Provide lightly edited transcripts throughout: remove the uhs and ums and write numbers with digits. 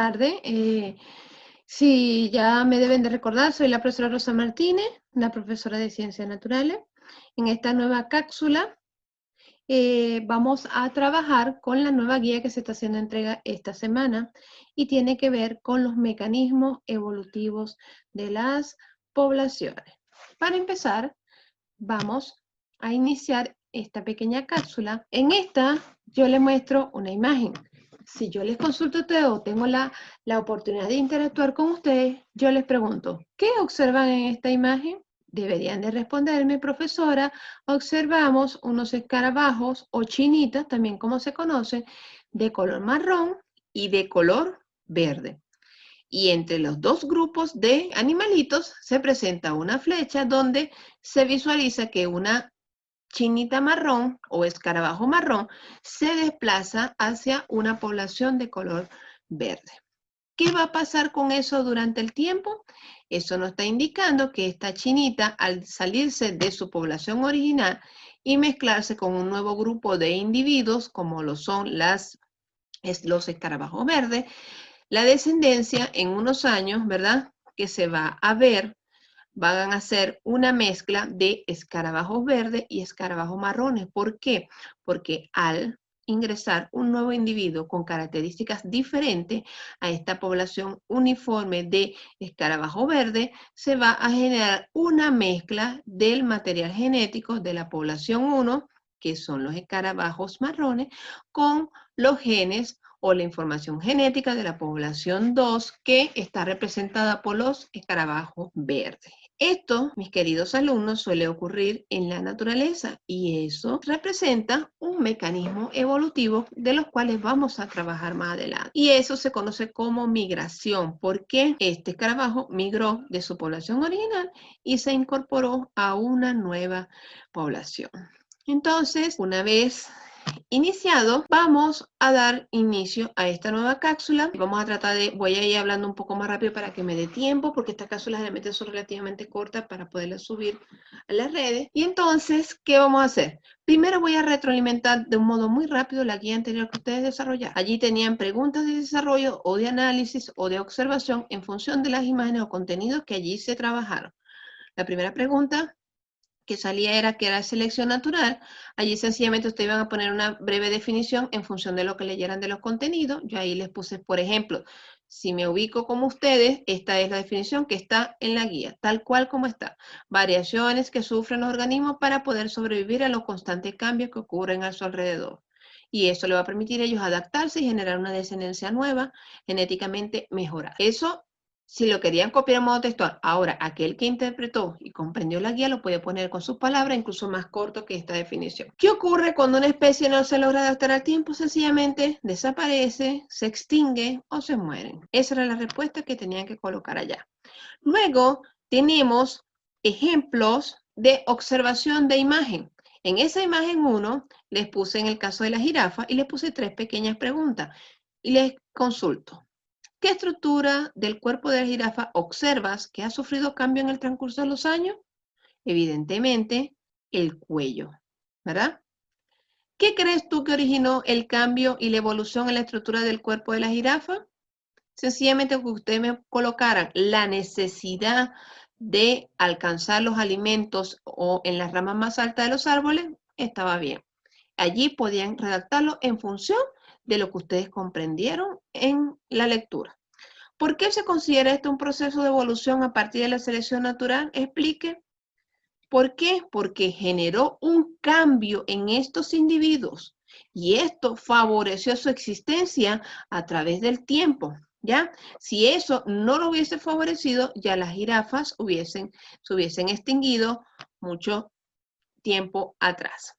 tarde. Sí, ya me deben de recordar, soy la profesora Rosa Martínez, la profesora de Ciencias Naturales. En esta nueva cápsula vamos a trabajar con la nueva guía que se está haciendo entrega esta semana y tiene que ver con los mecanismos evolutivos de las poblaciones. Para empezar, vamos a iniciar esta pequeña cápsula. En esta yo les muestro una imagen. Si yo les consulto a ustedes o tengo la oportunidad de interactuar con ustedes, yo les pregunto, ¿qué observan en esta imagen? Deberían de responderme, profesora, observamos unos escarabajos o chinitas, también como se conoce, de color marrón y de color verde. Y entre los dos grupos de animalitos se presenta una flecha donde se visualiza que una chinita marrón o escarabajo marrón se desplaza hacia una población de color verde. ¿Qué va a pasar con eso durante el tiempo? Eso nos está indicando que esta chinita, al salirse de su población original y mezclarse con un nuevo grupo de individuos, como lo son los escarabajos verdes, la descendencia en unos años, ¿verdad? Que se va a ver, van a hacer una mezcla de escarabajos verdes y escarabajos marrones. ¿Por qué? Porque al ingresar un nuevo individuo con características diferentes a esta población uniforme de escarabajo verde, se va a generar una mezcla del material genético de la población 1, que son los escarabajos marrones, con los genes o la información genética de la población 2, que está representada por los escarabajos verdes. Esto, mis queridos alumnos, suele ocurrir en la naturaleza y eso representa un mecanismo evolutivo de los cuales vamos a trabajar más adelante. Y eso se conoce como migración, porque este escarabajo migró de su población original y se incorporó a una nueva población. Entonces, una vez iniciado, vamos a dar inicio a esta nueva cápsula. Vamos a tratar de, voy a ir hablando un poco más rápido para que me dé tiempo, porque estas cápsulas realmente son relativamente cortas para poderlas subir a las redes. Y entonces, ¿qué vamos a hacer? Primero voy a retroalimentar de un modo muy rápido la guía anterior que ustedes desarrollaron. Allí tenían preguntas de desarrollo o de análisis o de observación en función de las imágenes o contenidos que allí se trabajaron. La primera pregunta que salía era que era selección natural. Allí sencillamente ustedes iban a poner una breve definición en función de lo que leyeran de los contenidos. Yo ahí les puse, por ejemplo, si me ubico como ustedes, esta es la definición que está en la guía, tal cual como está. Variaciones que sufren los organismos para poder sobrevivir a los constantes cambios que ocurren a su alrededor. Y eso le va a permitir a ellos adaptarse y generar una descendencia nueva, genéticamente mejorada. Eso si lo querían copiar en modo textual. Ahora, aquel que interpretó y comprendió la guía lo puede poner con sus palabras, incluso más corto que esta definición. ¿Qué ocurre cuando una especie no se logra adaptar al tiempo? Sencillamente desaparece, se extingue o se mueren. Esa era la respuesta que tenían que colocar allá. Luego tenemos ejemplos de observación de imagen. En esa imagen 1 les puse en el caso de la jirafa y les puse 3 pequeñas preguntas y les consulto. ¿Qué estructura del cuerpo de la jirafa observas que ha sufrido cambio en el transcurso de los años? Evidentemente, el cuello, ¿verdad? ¿Qué crees tú que originó el cambio y la evolución en la estructura del cuerpo de la jirafa? Sencillamente que ustedes me colocaran la necesidad de alcanzar los alimentos o en las ramas más altas de los árboles, estaba bien. Allí podían redactarlo en función de lo que ustedes comprendieron en la lectura. ¿Por qué se considera esto un proceso de evolución a partir de la selección natural? Explique. ¿Por qué? Porque generó un cambio en estos individuos y esto favoreció su existencia a través del tiempo, ¿ya? Si eso no lo hubiese favorecido, ya las jirafas se hubiesen extinguido mucho tiempo atrás.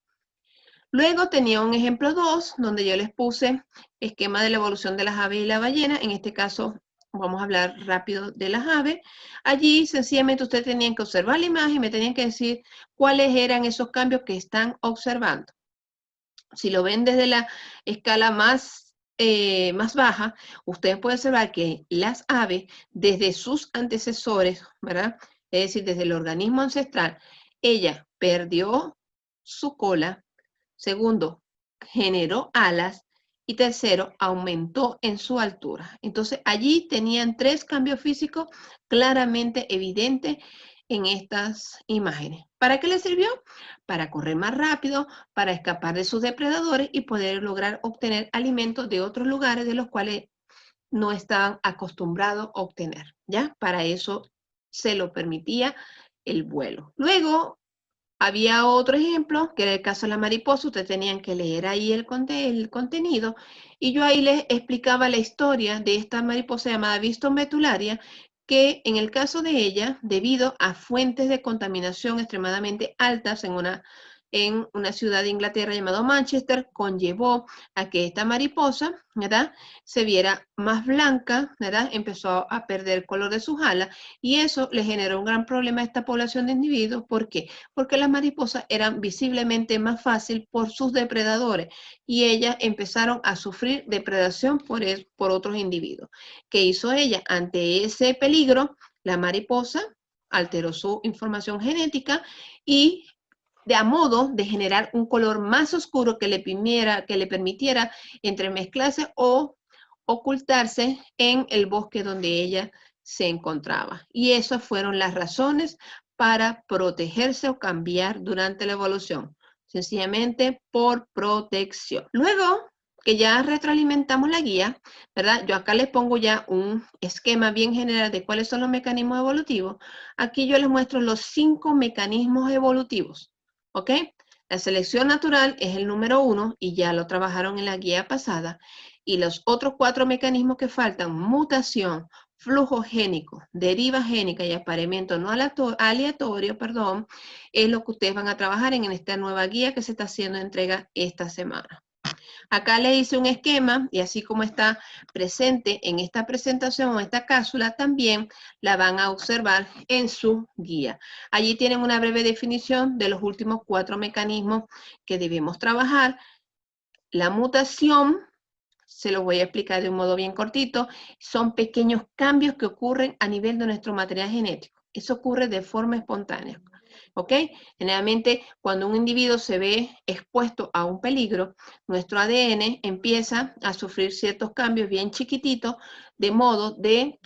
Luego tenía un ejemplo 2, donde yo les puse esquema de la evolución de las aves y la ballena. En este caso, vamos a hablar rápido de las aves. Allí, sencillamente, ustedes tenían que observar la imagen y me tenían que decir cuáles eran esos cambios que están observando. Si lo ven desde la escala más baja, ustedes pueden observar que las aves, desde sus antecesores, ¿verdad? Es decir, desde el organismo ancestral, ella perdió su cola. Segundo, generó alas Y tercero, aumentó en su altura. Entonces, allí tenían 3 cambios físicos claramente evidentes en estas imágenes. ¿Para qué les sirvió? Para correr más rápido, para escapar de sus depredadores y poder lograr obtener alimentos de otros lugares de los cuales no estaban acostumbrados a obtener, ¿ya? Para eso se lo permitía el vuelo. Luego, había otro ejemplo, que era el caso de la mariposa. Ustedes tenían que leer ahí el contenido, y yo ahí les explicaba la historia de esta mariposa llamada Viston betularia, que en el caso de ella, debido a fuentes de contaminación extremadamente altas en una ciudad de Inglaterra llamada Manchester, conllevó a que esta mariposa, ¿verdad?, se viera más blanca, ¿verdad?, empezó a perder el color de sus alas, y eso le generó un gran problema a esta población de individuos. ¿Por qué? Porque las mariposas eran visiblemente más fácil por sus depredadores, y ellas empezaron a sufrir depredación por otros individuos. ¿Qué hizo ella? Ante ese peligro, la mariposa alteró su información genética y a modo de generar un color más oscuro que le permitiera entremezclarse o ocultarse en el bosque donde ella se encontraba. Y esas fueron las razones para protegerse o cambiar durante la evolución, sencillamente por protección. Luego que ya retroalimentamos la guía, ¿verdad? Yo acá les pongo ya un esquema bien general de cuáles son los mecanismos evolutivos. Aquí yo les muestro los 5 mecanismos evolutivos, ¿ok? La selección natural es el número 1 y ya lo trabajaron en la guía pasada. Y los otros 4 mecanismos que faltan, mutación, flujo génico, deriva génica y apareamiento no aleatorio, perdón, es lo que ustedes van a trabajar en esta nueva guía que se está haciendo entrega esta semana. Acá le hice un esquema, y así como está presente en esta presentación o esta cápsula, también la van a observar en su guía. Allí tienen una breve definición de los últimos 4 mecanismos que debemos trabajar. La mutación, se lo voy a explicar de un modo bien cortito, son pequeños cambios que ocurren a nivel de nuestro material genético. Eso ocurre de forma espontánea, ¿ok? Generalmente, cuando un individuo se ve expuesto a un peligro, nuestro ADN empieza a sufrir ciertos cambios bien chiquititos, de modo de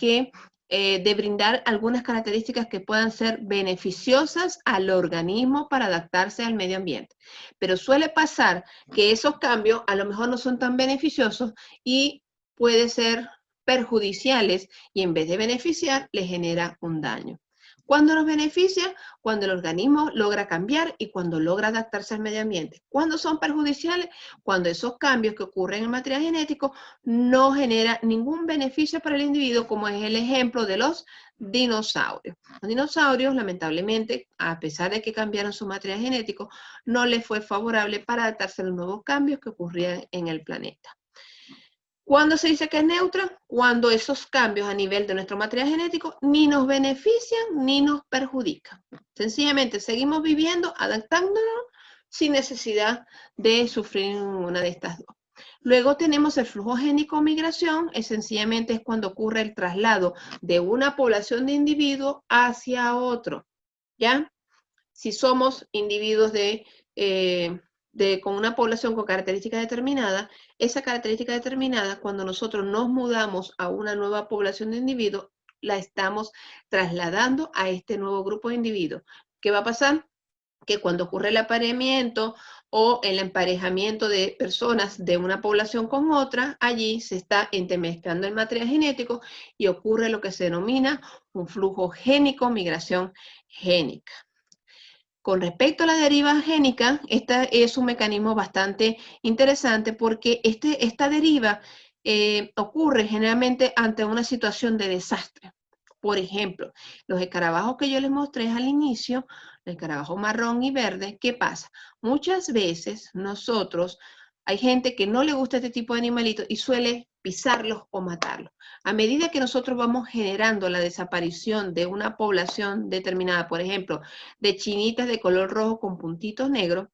brindar algunas características que puedan ser beneficiosas al organismo para adaptarse al medio ambiente. Pero suele pasar que esos cambios a lo mejor no son tan beneficiosos y puede ser perjudiciales, y en vez de beneficiar, le genera un daño. ¿Cuándo nos beneficia? Cuando el organismo logra cambiar y cuando logra adaptarse al medio ambiente. ¿Cuándo son perjudiciales? Cuando esos cambios que ocurren en el material genético no generan ningún beneficio para el individuo, como es el ejemplo de los dinosaurios. Los dinosaurios, lamentablemente, a pesar de que cambiaron su material genético, no les fue favorable para adaptarse a los nuevos cambios que ocurrían en el planeta. ¿Cuándo se dice que es neutra? Cuando esos cambios a nivel de nuestro material genético ni nos benefician ni nos perjudican. Sencillamente seguimos viviendo, adaptándonos sin necesidad de sufrir ninguna de estas dos. Luego tenemos el flujo génico o migración. Sencillamente es cuando ocurre el traslado de una población de individuos hacia otro, ¿ya? Si somos individuos con una población con características determinadas, esa característica determinada, cuando nosotros nos mudamos a una nueva población de individuos, la estamos trasladando a este nuevo grupo de individuos. ¿Qué va a pasar? Que cuando ocurre el apareamiento o el emparejamiento de personas de una población con otra, allí se está entremezclando el material genético y ocurre lo que se denomina un flujo génico, migración génica. Con respecto a la deriva génica, este es un mecanismo bastante interesante porque esta deriva ocurre generalmente ante una situación de desastre. Por ejemplo, los escarabajos que yo les mostré al inicio, el escarabajo marrón y verde, ¿qué pasa? Muchas veces hay gente que no le gusta este tipo de animalitos y suele pisarlos o matarlos. A medida que nosotros vamos generando la desaparición de una población determinada, por ejemplo, de chinitas de color rojo con puntitos negros,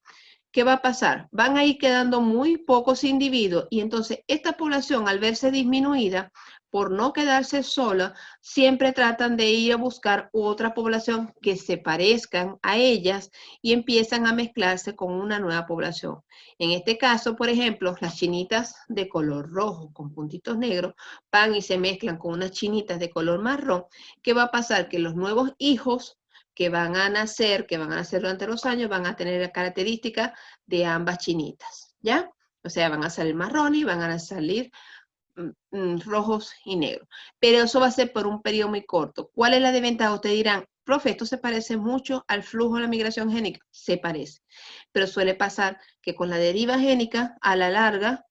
¿qué va a pasar? Van a ir quedando muy pocos individuos y entonces esta población, al verse disminuida, por no quedarse sola, siempre tratan de ir a buscar otra población que se parezcan a ellas y empiezan a mezclarse con una nueva población. En este caso, por ejemplo, las chinitas de color rojo con puntitos negros van y se mezclan con unas chinitas de color marrón. ¿Qué va a pasar? Que los nuevos hijos que van a nacer durante los años, van a tener características de ambas chinitas, ¿ya? O sea, van a salir marrones y van a salir rojos y negros. Pero eso va a ser por un periodo muy corto. ¿Cuál es la desventaja? Ustedes dirán, profe, esto se parece mucho al flujo de la migración génica. Se parece. Pero suele pasar que con la deriva génica, a la larga,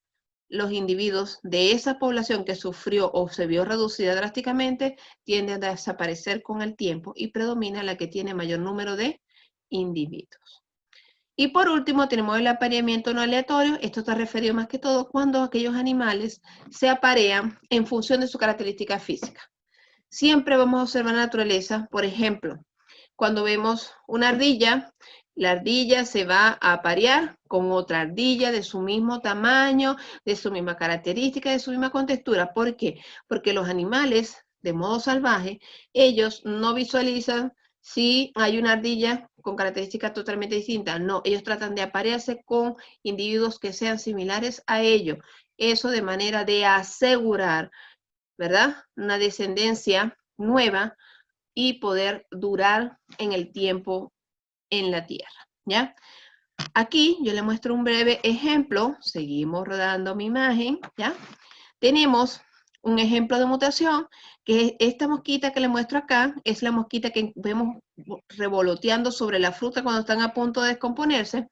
los individuos de esa población que sufrió o se vio reducida drásticamente tienden a desaparecer con el tiempo y predomina la que tiene mayor número de individuos. Y por último tenemos el apareamiento no aleatorio. Esto está referido más que todo cuando aquellos animales se aparean en función de su característica física. Siempre vamos a observar la naturaleza, por ejemplo, cuando vemos una ardilla, la ardilla se va a aparear con otra ardilla de su mismo tamaño, de su misma característica, de su misma contextura. ¿Por qué? Porque los animales, de modo salvaje, ellos no visualizan si hay una ardilla con características totalmente distintas. No, ellos tratan de aparearse con individuos que sean similares a ellos. Eso de manera de asegurar, ¿verdad?, una descendencia nueva y poder durar en el tiempo en la Tierra, ¿ya? Aquí yo le muestro un breve ejemplo, seguimos rodando mi imagen, ¿ya? Tenemos un ejemplo de mutación, que esta mosquita que le muestro acá, es la mosquita que vemos revoloteando sobre la fruta cuando están a punto de descomponerse.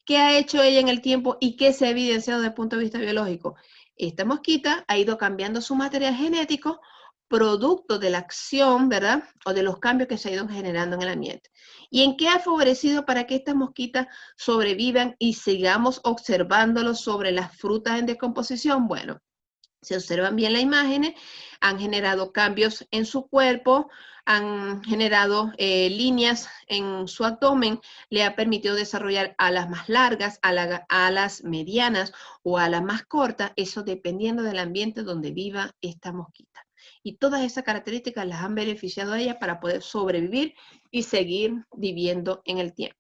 ¿Qué ha hecho ella en el tiempo y qué se ha evidenciado desde el punto de vista biológico? Esta mosquita ha ido cambiando su material genético producto de la acción, ¿verdad? O de los cambios que se han ido generando en el ambiente. ¿Y en qué ha favorecido para que estas mosquitas sobrevivan y sigamos observándolos sobre las frutas en descomposición? Bueno, si observan bien las imágenes, han generado cambios en su cuerpo, han generado líneas en su abdomen, le ha permitido desarrollar alas más largas, alas medianas o alas más cortas, eso dependiendo del ambiente donde viva esta mosquita. Y todas esas características las han beneficiado a ella para poder sobrevivir y seguir viviendo en el tiempo.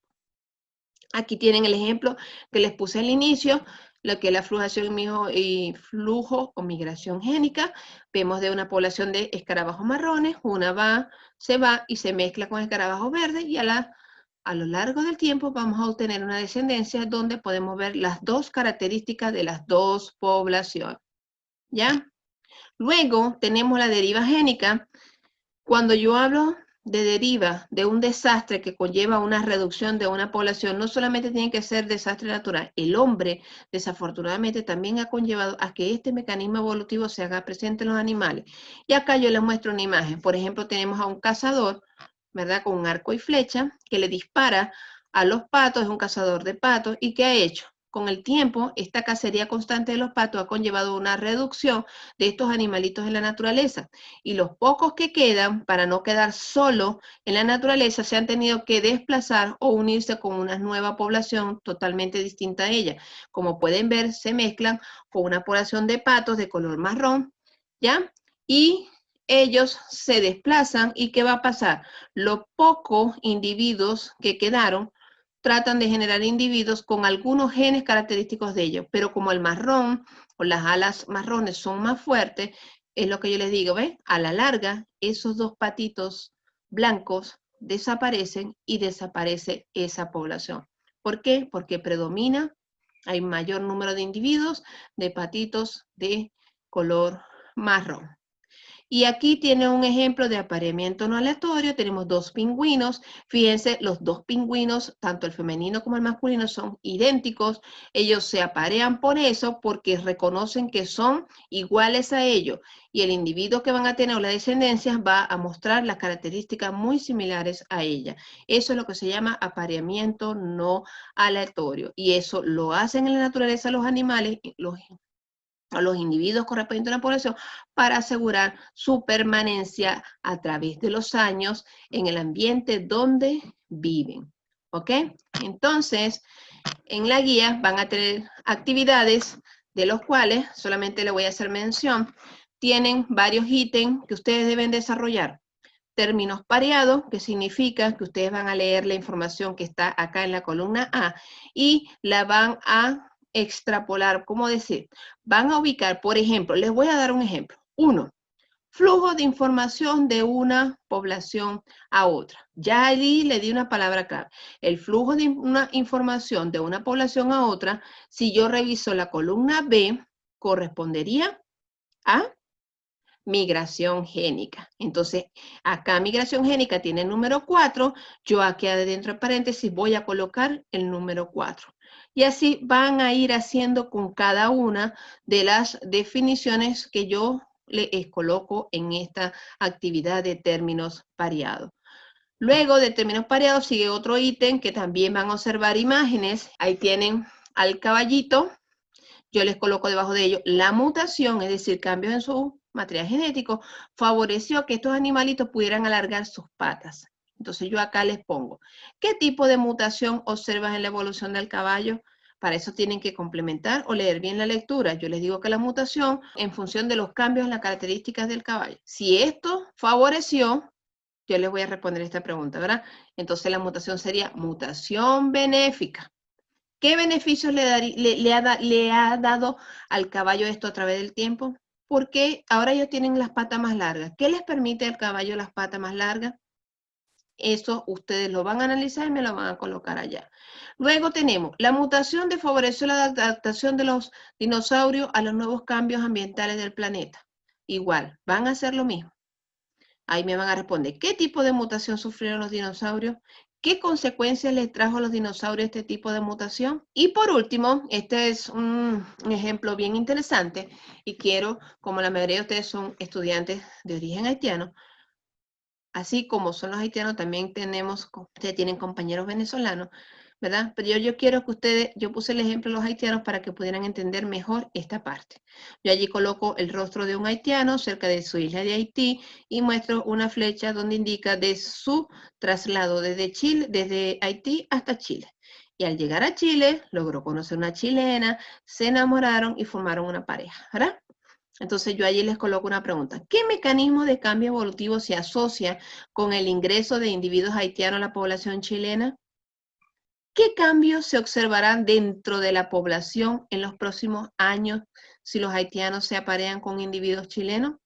Aquí tienen el ejemplo que les puse al inicio, lo que es la flujación y flujo o migración génica. Vemos de una población de escarabajos marrones, una se va y se mezcla con escarabajos verdes y a lo largo del tiempo vamos a obtener una descendencia donde podemos ver las dos características de las dos poblaciones, ¿ya? Luego tenemos la deriva génica. Cuando yo hablo de deriva, de un desastre que conlleva una reducción de una población, no solamente tiene que ser desastre natural, el hombre desafortunadamente también ha conllevado a que este mecanismo evolutivo se haga presente en los animales. Y acá yo les muestro una imagen. Por ejemplo, tenemos a un cazador, ¿verdad?, con un arco y flecha, que le dispara a los patos, es un cazador de patos, ¿y qué ha hecho? Con el tiempo, esta cacería constante de los patos ha conllevado una reducción de estos animalitos en la naturaleza. Y los pocos que quedan, para no quedar solo en la naturaleza, se han tenido que desplazar o unirse con una nueva población totalmente distinta a ella. Como pueden ver, se mezclan con una población de patos de color marrón, ¿ya? Y ellos se desplazan, ¿y qué va a pasar? Los pocos individuos que quedaron tratan de generar individuos con algunos genes característicos de ellos, pero como el marrón o las alas marrones son más fuertes, es lo que yo les digo, ¿ves? A la larga, esos dos patitos blancos desaparecen y desaparece esa población. ¿Por qué? Porque predomina, hay mayor número de individuos de patitos de color marrón. Y aquí tiene un ejemplo de apareamiento no aleatorio. Tenemos dos pingüinos. Fíjense, los dos pingüinos, tanto el femenino como el masculino, son idénticos. Ellos se aparean por eso, porque reconocen que son iguales a ellos. Y el individuo que van a tener, o la descendencia, va a mostrar las características muy similares a ella. Eso es lo que se llama apareamiento no aleatorio. Y eso lo hacen en la naturaleza los animales, a los individuos correspondientes a la población para asegurar su permanencia a través de los años en el ambiente donde viven. ¿Ok? Entonces, en la guía van a tener actividades de los cuales solamente le voy a hacer mención tienen varios ítems que ustedes deben desarrollar. Términos pareados, que significa que ustedes van a leer la información que está acá en la columna A y la van a extrapolar, ¿cómo decir? Van a ubicar, por ejemplo, les voy a dar un ejemplo. 1. Flujo de información de una población a otra. Ya allí le di una palabra clave. El flujo de una información de una población a otra, si yo reviso la columna B, correspondería a migración génica. Entonces, acá migración génica tiene el número 4, yo aquí adentro de paréntesis voy a colocar el número 4. Y así van a ir haciendo con cada una de las definiciones que yo les coloco en esta actividad de términos pareados. Luego de términos pareados sigue otro ítem que también van a observar imágenes. Ahí tienen al caballito. Yo les coloco debajo de ello la mutación, es decir, cambios en su material genético, favoreció que estos animalitos pudieran alargar sus patas. Entonces yo acá les pongo, ¿qué tipo de mutación observas en la evolución del caballo? Para eso tienen que complementar o leer bien la lectura. Yo les digo que la mutación en función de los cambios en las características del caballo. Si esto favoreció, yo les voy a responder esta pregunta, ¿verdad? Entonces la mutación sería mutación benéfica. ¿Qué beneficios le ha dado al caballo esto a través del tiempo? Porque ahora ellos tienen las patas más largas. ¿Qué les permite al caballo las patas más largas? Eso ustedes lo van a analizar y me lo van a colocar allá. Luego tenemos la mutación de favoreció la adaptación de los dinosaurios a los nuevos cambios ambientales del planeta. Igual, van a hacer lo mismo. Ahí me van a responder, ¿qué tipo de mutación sufrieron los dinosaurios? ¿Qué consecuencias les trajo a los dinosaurios este tipo de mutación? Y por último, este es un ejemplo bien interesante y quiero, como la mayoría de ustedes son estudiantes de origen haitiano, así como son los haitianos, también ustedes tienen compañeros venezolanos, ¿verdad? Pero yo quiero que ustedes, yo puse el ejemplo de los haitianos para que pudieran entender mejor esta parte. Yo allí coloco el rostro de un haitiano cerca de su isla de Haití y muestro una flecha donde indica de su traslado desde Chile, desde Haití hasta Chile. Y al llegar a Chile, logró conocer una chilena, se enamoraron y formaron una pareja, ¿verdad? Entonces yo allí les coloco una pregunta. ¿Qué mecanismo de cambio evolutivo se asocia con el ingreso de individuos haitianos a la población chilena? ¿Qué cambios se observarán dentro de la población en los próximos años si los haitianos se aparean con individuos chilenos?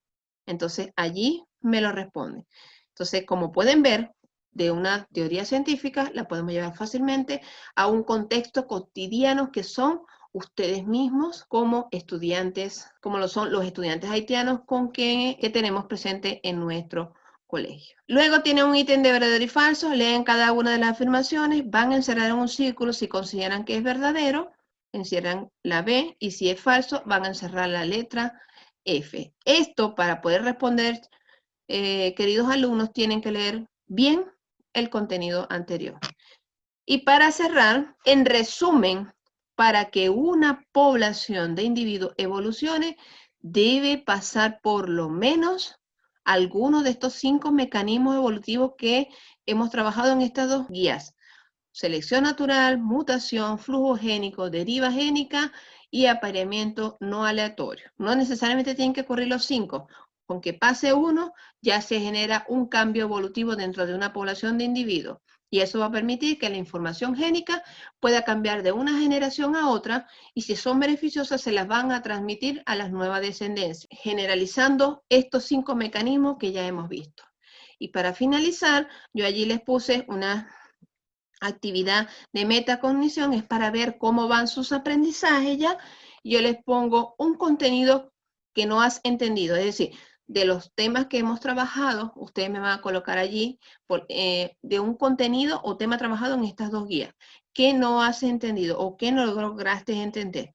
Entonces allí me lo responden. Entonces, como pueden ver, de una teoría científica la podemos llevar fácilmente a un contexto cotidiano que son ustedes mismos como estudiantes, como lo son los estudiantes haitianos que tenemos presente en nuestro colegio. Luego tiene un ítem de verdadero y falso, leen cada una de las afirmaciones, van a encerrar en un círculo si consideran que es verdadero, encierran la B, y si es falso, van a encerrar la letra F. Esto para poder responder, queridos alumnos, tienen que leer bien el contenido anterior. Y para cerrar, en resumen, para que una población de individuos evolucione, debe pasar por lo menos alguno de estos 5 mecanismos evolutivos que hemos trabajado en estas 2 guías. Selección natural, mutación, flujo génico, deriva génica y apareamiento no aleatorio. No necesariamente tienen que ocurrir los 5. Con que pase uno, ya se genera un cambio evolutivo dentro de una población de individuos. Y eso va a permitir que la información génica pueda cambiar de una generación a otra y si son beneficiosas se las van a transmitir a las nuevas descendencias, generalizando estos 5 mecanismos que ya hemos visto. Y para finalizar, yo allí les puse una actividad de metacognición, es para ver cómo van sus aprendizajes ya. Yo les pongo un contenido que no has entendido, es decir, de los temas que hemos trabajado, ustedes me van a colocar allí de un contenido o tema trabajado en estas 2 guías. ¿Qué no has entendido o qué no lograste entender?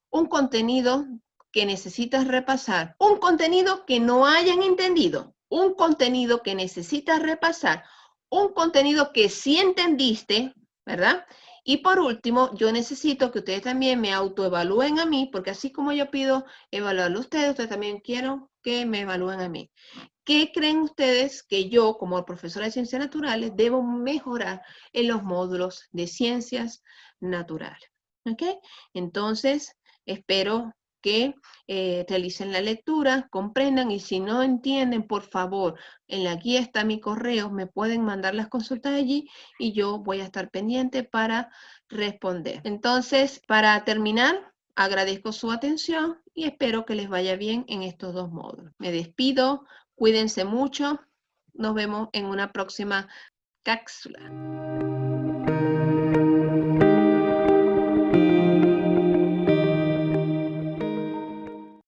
Un contenido que necesitas repasar, un contenido que no hayan entendido, un contenido que necesitas repasar, un contenido que sí entendiste, ¿verdad? Y por último, yo necesito que ustedes también me autoevalúen a mí, porque así como yo pido evaluarlo a ustedes también quiero que me evalúen a mí. ¿Qué creen ustedes que yo, como profesora de ciencias naturales, debo mejorar en los módulos de ciencias naturales? ¿Ok? Entonces, espero que realicen la lectura, comprendan, y si no entienden, por favor, en la guía está mi correo, me pueden mandar las consultas allí y yo voy a estar pendiente para responder. Entonces, para terminar, agradezco su atención y espero que les vaya bien en estos dos módulos. Me despido, cuídense mucho, nos vemos en una próxima cápsula.